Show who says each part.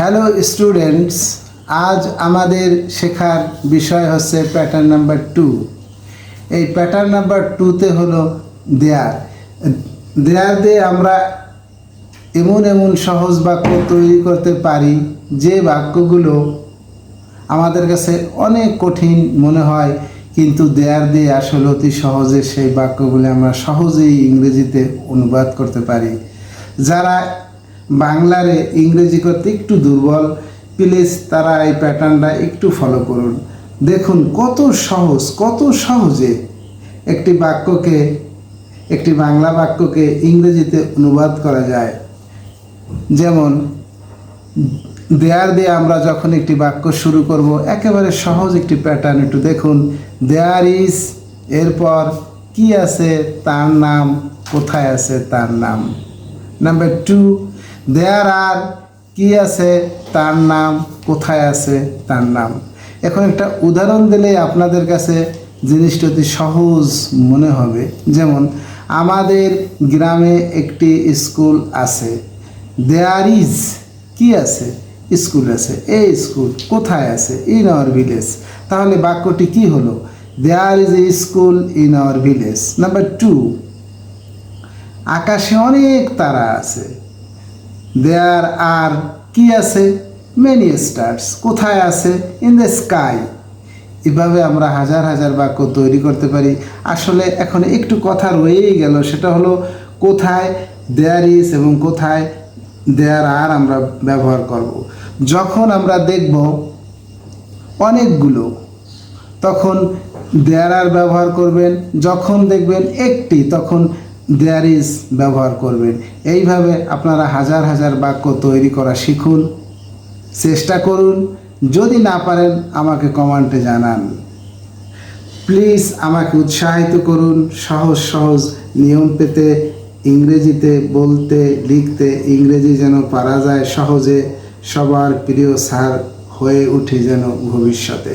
Speaker 1: Hello students, আজ আমাদের শেখার বিষয় হচ্ছে প্যাটার্ন নাম্বার 2। এই প্যাটার্ন নাম্বার 2তে হলো দেয়ার। দেয়ার দিয়ে আমরা এমন সহজ বাক্য তৈরি করতে পারি যে বাক্যগুলো আমাদের কাছে অনেক কঠিন মনে হয়, কিন্তু দেয়ার দিয়ে আসলে অতি সহজে সেই বাক্যগুলো আমরা সহজেই ইংরেজিতে অনুবাদ করতে পারি। যারা বাংলারে ইংরেজি করতে একটু দুর্বল, প্লিজ তারা এই প্যাটার্নটা একটু ফলো করুন। দেখুন কত সহজে একটি বাংলা বাক্যকে ইংরেজিতে অনুবাদ করা যায়। যেমন দেয়ার দিয়ে আমরা যখন একটি বাক্য শুরু করব, একেবারে সহজ একটি প্যাটার্ন একটু দেখুন। দেয়ার ইজ, এরপর কি আছে তার নাম, কোথায় আছে তার নাম। নাম্বার 2, দেয়ার আর, কি আছে তার নাম, কোথায় আছে তার নাম। এখন একটা উদাহরণ দিলে আপনাদের কাছে জিনিসটা অতি সহজ মনে হবে। যেমন আমাদের গ্রামে একটি স্কুল আছে। দেয়ার ইজ, কি আছে, স্কুল আছে। এই স্কুল কোথায় আছে? In our village. তাহলে বাক্যটি কি হলো? There is a school in our village. Number 2, আকাশে অনেক তারা আছে। দেয়ার আর, কি আছে, মেনি স্টার্স। কোথায় আছে? In the sky. এভাবে আমরা হাজার বাক্য তৈরি করতে পারি। আসলে এখন একটু কথা রয়েই গেল, সেটা হলো কোথায় দেয়ার ইজ এবং কোথায় দেয়ার আর আমরা ব্যবহার করব। যখন আমরা দেখব অনেকগুলো, তখন দেয়ার আর ব্যবহার করবেন। যখন দেখবেন একটি, তখন দেয়ার ইজ ব্যবহার করবেন। এইভাবে আপনারা হাজার বাক্য তৈরি করা শিখুন, চেষ্টা করুন। যদি না পারেন আমাকে কমেন্টে জানান। প্লিজ আমাকে উৎসাহিত করুন সহজ নিয়ম পেতে, ইংরেজিতে বলতে লিখতে, ইংরেজি যেন পারা যায় সহজে, সবার প্রিয় স্যার হয়ে উঠে যেন ভবিষ্যতে।